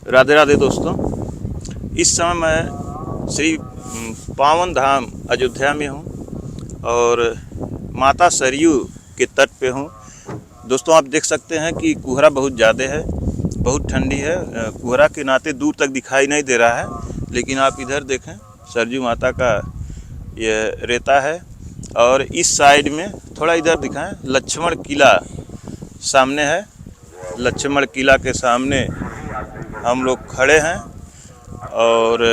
राधे राधे दोस्तों। इस समय मैं श्री पावन धाम अयोध्या में हूँ और माता सरयू के तट पे हूँ। दोस्तों आप देख सकते हैं कि कोहरा बहुत ज़्यादा है, बहुत ठंडी है। कोहरा के नाते दूर तक दिखाई नहीं दे रहा है, लेकिन आप इधर देखें सरयू माता का ये रेता है। और इस साइड में थोड़ा इधर दिखाएं, लक्ष्मण किला सामने है। लक्ष्मण किला के सामने हम लोग खड़े हैं। और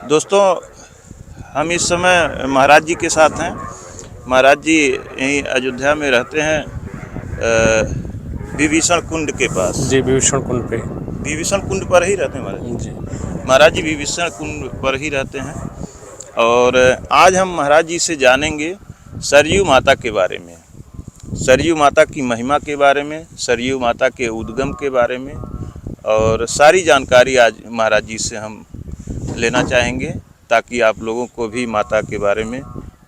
दोस्तों हम इस समय महाराज जी के साथ हैं। महाराज जी यहीं अयोध्या में रहते हैं, विभीषण कुंड के पास। जी, विभीषण कुंड पे, विभीषण कुंड पर ही रहते हैं महाराज जी। महाराज जी विभीषण कुंड पर ही रहते हैं। और आज हम महाराज जी से जानेंगे सरयू माता के बारे में, सरयू माता की महिमा के बारे में, सरयू माता के उद्गम के बारे में, और सारी जानकारी आज महाराज जी से हम लेना चाहेंगे ताकि आप लोगों को भी माता के बारे में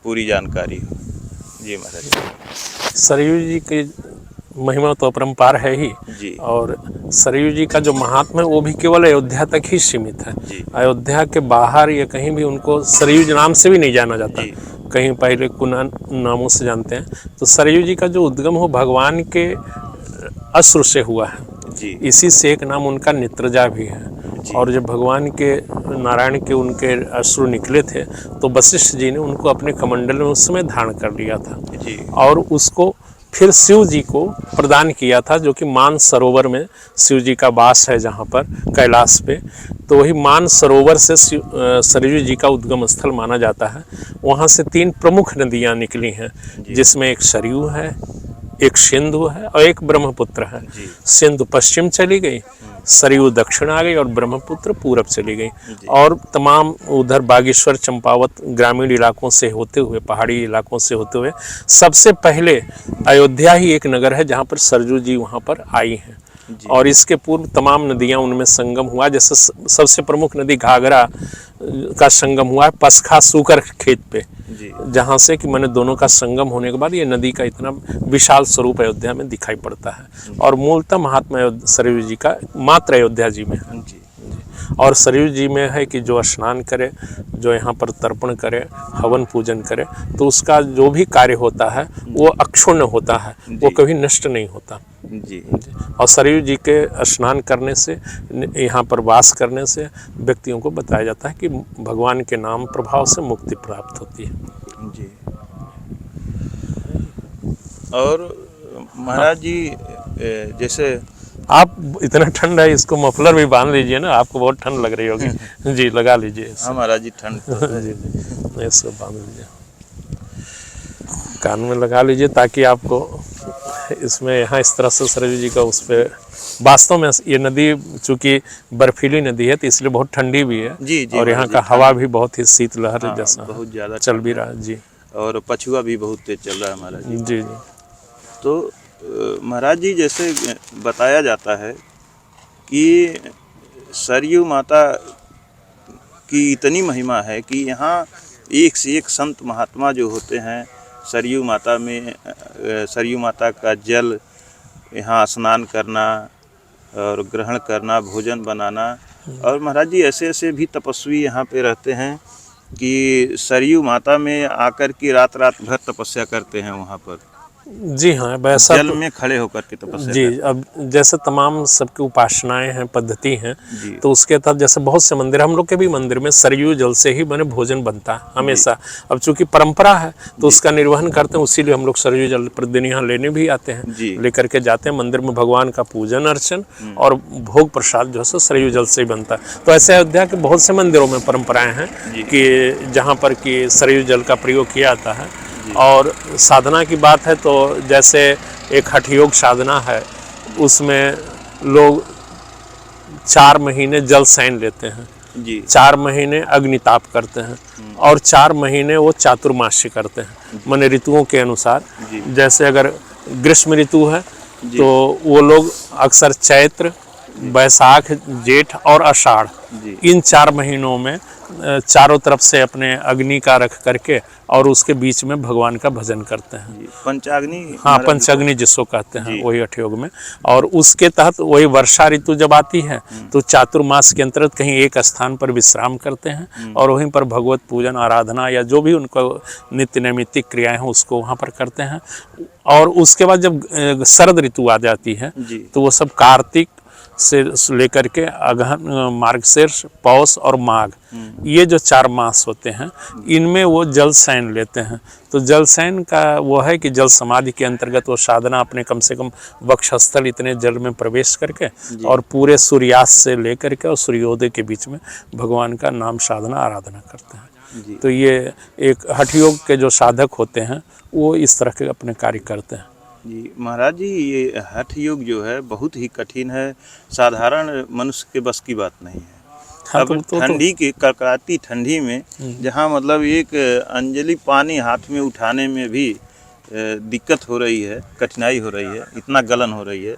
पूरी जानकारी हो। जी महाराज जी। सरयू जी की महिमा तो अपरंपार है ही जी। और सरयू जी का जो महात्मा है वो भी केवल अयोध्या तक ही सीमित है। जी। अयोध्या के बाहर या कहीं भी उनको सरयू जी नाम से भी नहीं जाना जाता। जी। कहीं पहले कुना नामों से जानते हैं। तो सरयू जी का जो उद्गम हो भगवान के अश्रु से हुआ है। जी। इसी से एक नाम उनका नेत्रजा भी है। और जब भगवान के नारायण के उनके अश्रु निकले थे तो वशिष्ठ जी ने उनको अपने कमंडल में उस समय धारण कर लिया था। जी। और उसको फिर शिव जी को प्रदान किया था, जो कि मान सरोवर में शिव जी का वास है जहाँ पर कैलाश पे। तो वही मान सरोवर से सरयू जी का उद्गम स्थल माना जाता है। वहाँ से 3 प्रमुख नदियाँ निकली हैं, जिसमें एक सरयू है, एक सिंधु है और एक ब्रह्मपुत्र है। सिंधु पश्चिम चली गई, सरयू दक्षिण आ गई और ब्रह्मपुत्र पूरब चली गई। और तमाम उधर बागेश्वर चंपावत ग्रामीण इलाकों से होते हुए, पहाड़ी इलाकों से होते हुए सबसे पहले अयोध्या ही एक नगर है जहाँ पर सरयू जी वहाँ पर आई हैं। और इसके पूर्व तमाम नदियाँ उनमें संगम हुआ। जैसे सबसे प्रमुख नदी घाघरा का संगम हुआ है पसखा सूकर खेत पे, जहाँ से कि मैंने दोनों का संगम होने के बाद ये नदी का इतना विशाल स्वरूप अयोध्या में दिखाई पड़ता है। और मूलतः महात्मा सरयू जी का मात्र अयोध्या जी में है। और सरयू जी में है कि जो स्नान करे, जो यहाँ पर तर्पण करे, हवन पूजन करे, तो उसका जो भी कार्य होता है वो अक्षुण्ण होता है, वो कभी नष्ट नहीं होता। जी। और सरयू जी के स्नान करने से, यहाँ पर वास करने से व्यक्तियों को बताया जाता है कि भगवान के नाम प्रभाव से मुक्ति प्राप्त होती है। जी। और महाराज जी जैसे आप इतना ठंड है, इसको मफलर भी बांध लीजिए ना, आपको बहुत ठंड लग रही होगी। जी, लगा लीजिए। हाँ महाराज जी, ठंड तो है। जी, इसको बांध लीजिए, कान में लगा लीजिए ताकि आपको इसमें यहाँ इस तरह से सरयू जी का उस पर वास्तव में ये नदी चूँकि बर्फीली नदी है तो इसलिए बहुत ठंडी भी है। जी। जी। और यहाँ का हवा भी बहुत ही शीतलहर जैसा बहुत ज़्यादा चल भी रहा है। जी। और पछुआ भी बहुत तेज चल रहा है महाराज जी। जी। जी। तो महाराज जी जैसे बताया जाता है कि सरयू माता की इतनी महिमा है कि यहाँ एक से एक संत महात्मा जो होते हैं, सरयू माता में सरयू माता का जल यहाँ स्नान करना और ग्रहण करना, भोजन बनाना। और महाराज जी ऐसे ऐसे भी तपस्वी यहाँ पे रहते हैं कि सरयू माता में आकर के रात रात भर तपस्या करते हैं वहाँ पर। जी हाँ, वैसा जल में खड़े होकर के तपस्या। जी, अब जैसे तमाम सबकी उपासनाएं हैं, पद्धति हैं, तो उसके तहत जैसे बहुत से मंदिर, हम लोग के भी मंदिर में सरयू जल से ही बने भोजन बनता है हमेशा। अब चूंकि परंपरा है तो उसका निर्वहन करते हैं, उसीलिए हम लोग सरयू जल प्रतिदिन यहाँ लेने भी आते हैं, लेकर के जाते हैं मंदिर में। भगवान का पूजन अर्चन और भोग प्रसाद जो है सरयू जल से ही बनता है। तो ऐसे अयोध्या के बहुत से मंदिरों में परंपराएं हैं कि जहाँ पर कि सरयू जल का प्रयोग किया जाता है। और साधना की बात है तो जैसे एक हठ योग साधना है, उसमें लोग 4 महीने जल शयन लेते हैं, 4 महीने अग्निताप करते हैं और 4 महीने वो चातुर्मास्य करते हैं, माने ऋतुओं के अनुसार। जैसे अगर ग्रीष्म ऋतु है तो वो लोग अक्सर चैत्र, बैसाख, जेठ और आषाढ़, इन 4 महीनों में चारों तरफ से अपने अग्नि का रख करके और उसके बीच में भगवान का भजन करते हैं। जी, पंचाग्नि। हाँ, पंचाग्नि जिसको कहते हैं जी। वही हठयोग में। और उसके तहत वही वर्षा ऋतु जब आती है तो चातुर्मास के अंतर्गत कहीं एक स्थान पर विश्राम करते हैं और वहीं पर भगवत पूजन आराधना या जो भी उनको नित्य नैमित्तिक क्रियाएं हैं उसको वहाँ पर करते हैं। और उसके बाद जब शरद ऋतु आ जाती है जी। तो वो सब कार्तिक से लेकर के अगहन, मार्गशीर्ष, पौष और माघ, ये जो 4 मास होते हैं इनमें वो जल शयन लेते हैं। तो जल शयन का वो है कि जल समाधि के अंतर्गत वो साधना अपने कम से कम वक्षस्थल इतने जल में प्रवेश करके और पूरे सूर्यास्त से लेकर के और सूर्योदय के बीच में भगवान का नाम साधना आराधना करते हैं। जी। तो ये एक हठयोग के जो साधक होते हैं वो इस तरह के अपने कार्य करते हैं। जी महाराज जी, ये हठ योग जो है बहुत ही कठिन है, साधारण मनुष्य के बस की बात नहीं है। हाँ, अब ठंडी की कड़कड़ाती ठंडी में जहाँ मतलब एक अंजलि पानी हाथ में उठाने में भी दिक्कत हो रही है, कठिनाई हो रही है, इतना गलन हो रही है,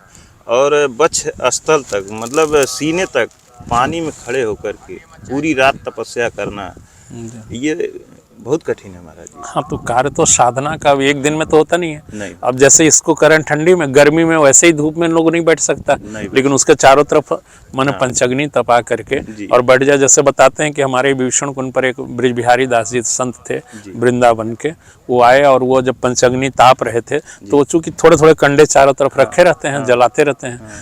और वक्ष स्थल तक मतलब सीने तक पानी में खड़े होकर के पूरी रात तपस्या करना, ये बहुत कठिन है महाराज जी। हाँ, तो कार्य तो साधना का एक दिन में तो होता नहीं है। नहीं। अब जैसे इसको करें ठंडी में, गर्मी में वैसे ही धूप में लोग नहीं बैठ सकता, लेकिन उसके चारों तरफ माने पंचग्नि तपा करके और बैठ जाए। जैसे बताते हैं कि हमारे विभीषण कुंड पर एक ब्रिज बिहारी दास जी संत थे वृंदावन के, वो आए और वो जब पंचग्नि ताप रहे थे तो चूंकि थोड़े थोड़े कंडे चारों तरफ रखे रहते हैं, जलाते रहते हैं,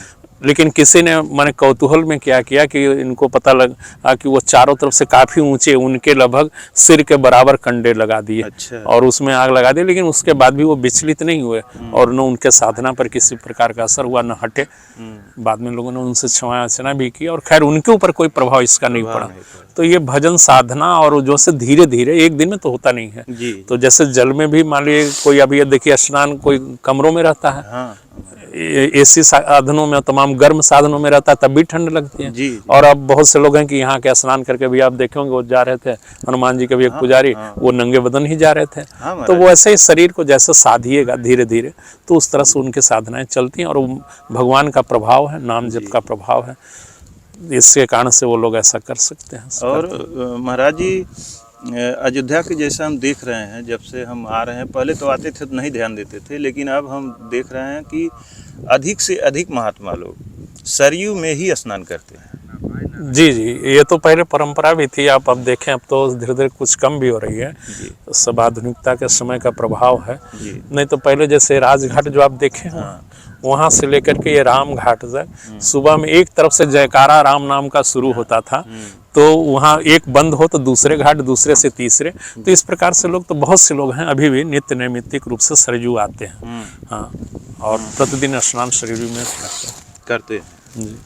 लेकिन किसी ने माने कौतूहल में क्या किया कि इनको पता लगा कि वो चारों तरफ से काफ़ी ऊंचे, उनके लगभग सिर के बराबर कंडे लगा दिए। अच्छा। और उसमें आग लगा दी, लेकिन उसके बाद भी वो विचलित नहीं हुए और न उनके साधना पर किसी प्रकार का असर हुआ, न हटे। बाद में लोगों ने उनसे क्षमा याचना भी की और खैर उनके ऊपर कोई प्रभाव इसका नहीं पड़ा। तो ये भजन साधना और जो से धीरे धीरे, एक दिन में तो होता नहीं है। जी। तो जैसे जल में भी मान लीजिए कोई, अभी ये देखिए स्नान कोई कमरों में रहता है, हाँ। एसी साधनों में, तमाम गर्म साधनों में रहता है तब भी ठंड लगती है। जी। और अब बहुत से लोग हैं कि यहाँ के स्नान करके भी आप देखे होंगे, वो जा रहे थे, हनुमान जी के भी एक पुजारी, वो नंगे बदन ही जा रहे थे। तो वो ऐसे ही शरीर को जैसे साधिएगा धीरे धीरे तो उस तरह से उनकी साधनाएं चलती हैं और भगवान का प्रभाव है, नाम जप का प्रभाव है, इसके कारण से वो लोग ऐसा कर सकते हैं। और महाराज जी, अयोध्या के जैसा हम देख रहे हैं, जब से हम आ रहे हैं, पहले तो आते थे तो नहीं ध्यान देते थे, लेकिन अब हम देख रहे हैं कि अधिक से अधिक महात्मा लोग सरयू में ही स्नान करते हैं। जी जी, ये तो पहले परंपरा भी थी। आप अब देखें, अब तो धीरे धीरे कुछ कम भी हो रही है, सब आधुनिकता के समय का प्रभाव है। नहीं तो पहले जैसे राजघाट जो आप देखे हैं, वहाँ से लेकर के ये राम घाट तक सुबह में एक तरफ से जयकारा राम नाम का शुरू होता था, तो वहाँ एक बंद हो तो दूसरे घाट, दूसरे से तीसरे, तो इस प्रकार से लोग, तो बहुत से लोग हैं अभी भी नित्य नैमित्तिक रूप से सरयू आते हैं। हाँ, और प्रतिदिन स्नान सरयू में करते हैं।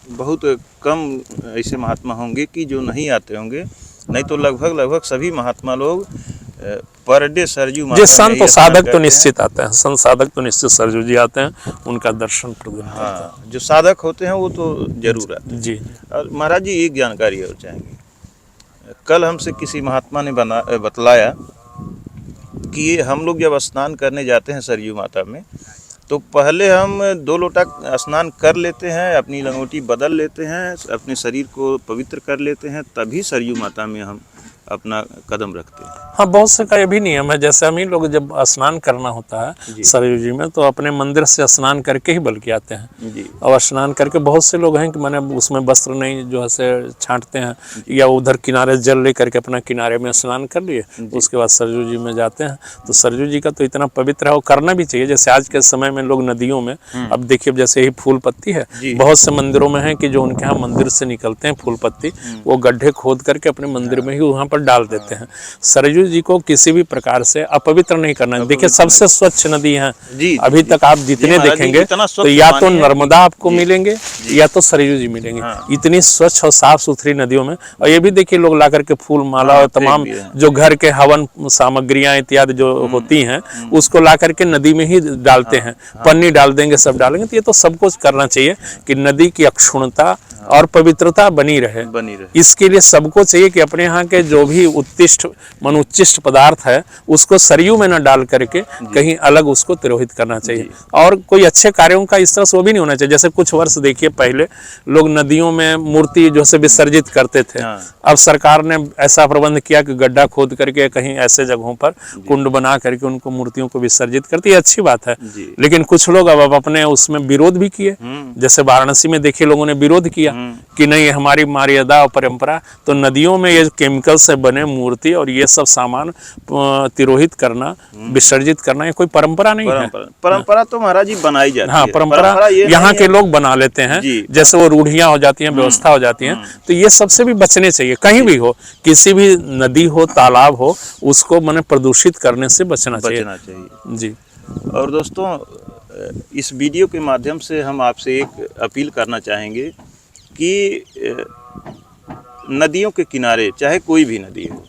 बहुत कम ऐसे महात्मा होंगे कि जो नहीं आते होंगे, नहीं तो लगभग सभी महात्मा लोग पर डे सरयू माता में संत तो साधक तो निश्चित आते हैं, संत साधक तो निश्चित सरयू जी आते हैं, उनका दर्शन प्रतिदिन। हाँ, जो साधक होते हैं वो तो जरूर आते हैं। जी। और महाराज जी, एक जानकारी और चाहेंगे। कल हमसे किसी महात्मा ने बतलाया कि हम लोग जब स्नान करने जाते हैं सरयू माता में, तो पहले हम 2 लोटा स्नान कर लेते हैं, अपनी लंगोटी बदल लेते हैं, अपने शरीर को पवित्र कर लेते हैं, तभी सरयू माता में हम अपना कदम रखते हैं। हाँ, बहुत से का ये भी नियम है। जैसे हम ही लोग जब स्नान करना होता है सरयू जी में, तो अपने मंदिर से स्नान करके ही बल्कि आते हैं जी। और स्नान करके बहुत से लोग हैं कि मैंने उसमें वस्त्र नहीं जो है से छांटते हैं, या उधर किनारे जल ले करके अपना किनारे में स्नान कर लिए, उसके बाद सरयू जी में जाते हैं। तो सरयू जी का तो इतना पवित्र है, वो करना भी चाहिए। जैसे आज के समय में लोग नदियों में, अब देखिए जैसे ही फूल पत्ती है, बहुत से मंदिरों में है कि जो उनके यहाँ मंदिर से निकलते हैं फूल पत्ती, वो गड्ढे खोद करके अपने मंदिर में ही वहाँ पर डाल देते हैं। सरयू जी को किसी भी प्रकार से अपवित्र नहीं करना है। देखिए, सबसे स्वच्छ नदी है अभी तक आप जितने देखेंगे, तो या तो नर्मदा आपको मिलेंगे या तो सरयू जी मिलेंगे। इतनी स्वच्छ और साफ सुथरी नदियों में। और ये भी देखिए, लोग ला करके फूल माला और तमाम जो घर के हवन सामग्रियां इत्यादि जो होती हैं, उसको ला करके नदी में ही डालते हैं, पन्नी डाल देंगे, सब डालेंगे। तो ये तो सब कुछ करना चाहिए कि नदी की अक्षुण्णता और पवित्रता बनी रहे। इसके लिए सबको चाहिए कि अपने यहाँ के जो भी उत्तिष्ठ उच्चिष्ट पदार्थ है उसको सरयू में न डाल करके कहीं अलग उसको तिरोहित करना चाहिए। और कोई अच्छे कार्यों का इस तरह से वो भी नहीं होना चाहिए। जैसे कुछ वर्ष देखिए पहले लोग नदियों में मूर्ति जो से विसर्जित करते थे, अब सरकार ने ऐसा प्रबंध किया कि गड्ढा खोद करके कहीं ऐसे जगहों पर कुंड बना करके उनको मूर्तियों को विसर्जित करती है, अच्छी बात है। लेकिन कुछ लोग अब अपने उसमें विरोध भी किए, जैसे वाराणसी में देखिए लोगों ने विरोध किया कि नहीं हमारी मर्यादा और परंपरा, तो नदियों में ये केमिकल से बने मूर्ति और ये सब सामान तिरोहित करना विसर्जित करना ये कोई परंपरा नहीं है। परंपरा तो महाराज जी बनाई जाती है। हाँ, परंपरा यहाँ के लोग बना लेते हैं, जैसे वो रूढ़ियां हो जाती हैं, व्यवस्था हो जाती हैं। तो ये सबसे भी बचने चाहिए, कहीं भी हो, किसी भी नदी हो तालाब हो, उसको माने प्रदूषित करने से बचना चाहिए जी। और दोस्तों इस वीडियो के माध्यम से हम आपसे एक अपील करना चाहेंगे कि नदियों के किनारे, चाहे कोई भी नदी हो,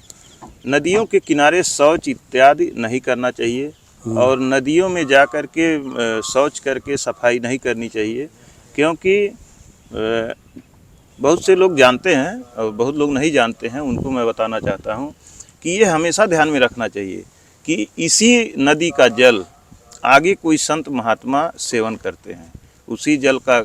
नदियों के किनारे शौच इत्यादि नहीं करना चाहिए और नदियों में जा कर के शौच करके सफाई नहीं करनी चाहिए, क्योंकि बहुत से लोग जानते हैं और बहुत लोग नहीं जानते हैं। उनको मैं बताना चाहता हूं कि ये हमेशा ध्यान में रखना चाहिए कि इसी नदी का जल आगे कोई संत महात्मा सेवन करते हैं, उसी जल का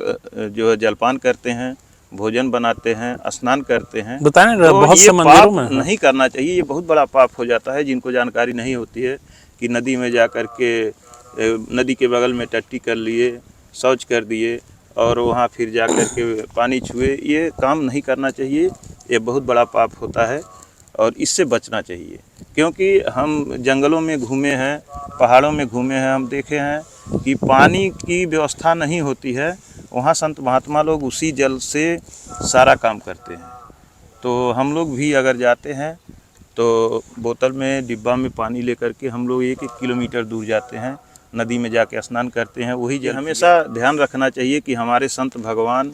जो है जलपान करते हैं, भोजन बनाते हैं, स्नान करते हैं। बताएं तो बहुत से मंदिरों में नहीं करना चाहिए। ये बहुत बड़ा पाप हो जाता है। जिनको जानकारी नहीं होती है कि नदी में जा कर के नदी के बगल में टट्टी कर लिए, शौच कर दिए और वहाँ फिर जा कर के पानी छुए, ये काम नहीं करना चाहिए। ये बहुत बड़ा पाप होता है और इससे बचना चाहिए, क्योंकि हम जंगलों में घूमे हैं, पहाड़ों में घूमे हैं, हम देखे हैं कि पानी की व्यवस्था नहीं होती है, वहाँ संत महात्मा लोग उसी जल से सारा काम करते हैं। तो हम लोग भी अगर जाते हैं तो बोतल में डिब्बा में पानी लेकर के हम लोग 1-1 किलोमीटर दूर जाते हैं, नदी में जाके स्नान करते हैं। वही जल हमेशा ध्यान रखना चाहिए कि हमारे संत भगवान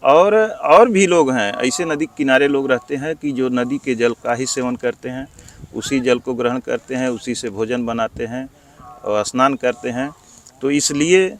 और भी लोग हैं, ऐसे नदी किनारे लोग रहते हैं कि जो नदी के जल का ही सेवन करते हैं, उसी जल को ग्रहण करते हैं, उसी से भोजन बनाते हैं और स्नान करते हैं। तो इसलिए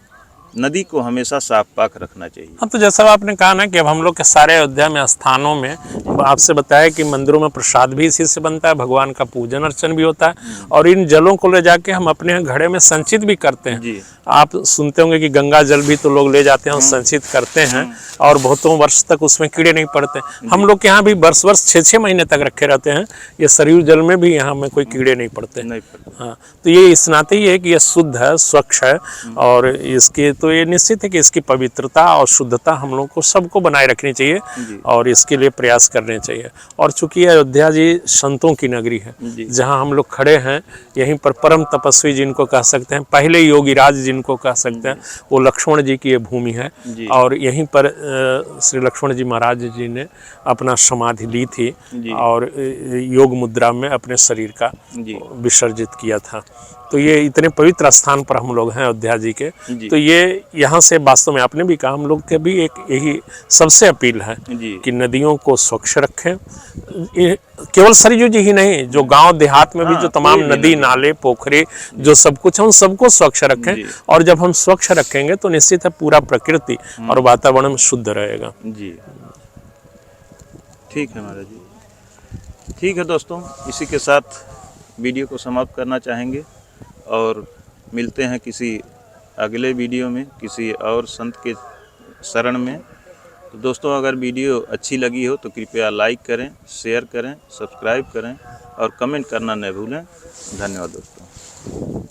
नदी को हमेशा साफ पाक रखना चाहिए। हाँ, तो जैसा आपने कहा ना कि अब हम लोग के सारे अयोध्या में स्थानों में आपसे बताया कि मंदिरों में प्रसाद भी इसी से बनता है, भगवान का पूजन अर्चन भी होता है और इन जलों को ले जाके हम अपने घड़े में संचित भी करते हैं जी। आप सुनते होंगे कि गंगा जल भी तो लोग ले जाते हैं और संचित करते हैं और बहुतों वर्ष तक उसमें कीड़े नहीं पड़ते। हम लोग के यहाँ भी वर्ष 6-6 महीने तक रखे रहते हैं, ये सरयू जल में भी यहाँ में कोई कीड़े नहीं पड़ते। हाँ, तो ये इस नाते ही है कि ये शुद्ध है, स्वच्छ है और इसके तो ये निश्चित है कि इसकी पवित्रता और शुद्धता हम लोग को सबको बनाए रखनी चाहिए और इसके लिए प्रयास करने चाहिए। और चूंकि अयोध्या जी संतों की नगरी है, जहाँ हम लोग खड़े हैं, यहीं पर परम तपस्वी जिनको कह सकते हैं, पहले योगीराज जिनको कह सकते हैं, वो लक्ष्मण जी की ये भूमि है और यहीं पर श्री लक्ष्मण जी महाराज जी ने अपना समाधि ली थी और योग मुद्रा में अपने शरीर का विसर्जित किया था। तो ये इतने पवित्र स्थान पर हम लोग हैं अयोध्या जी के। तो ये यहाँ से वास्तव में आपने भी कहा, हम लोग के भी एक यही सबसे अपील है कि नदियों को स्वच्छ रखें। केवल सरयू जी ही नहीं, जो गांव देहात में भी जो तमाम नदी नाले पोखरे जो सब कुछ है उन सबको स्वच्छ रखें। और जब हम स्वच्छ रखेंगे तो निश्चित है पूरा प्रकृति और वातावरण शुद्ध रहेगा जी। ठीक है महाराज जी। ठीक है दोस्तों, इसी के साथ वीडियो को समाप्त करना चाहेंगे और मिलते हैं किसी अगले वीडियो में किसी और संत के शरण में। तो दोस्तों, अगर वीडियो अच्छी लगी हो तो कृपया लाइक करें, शेयर करें, सब्सक्राइब करें और कमेंट करना न भूलें। धन्यवाद दोस्तों।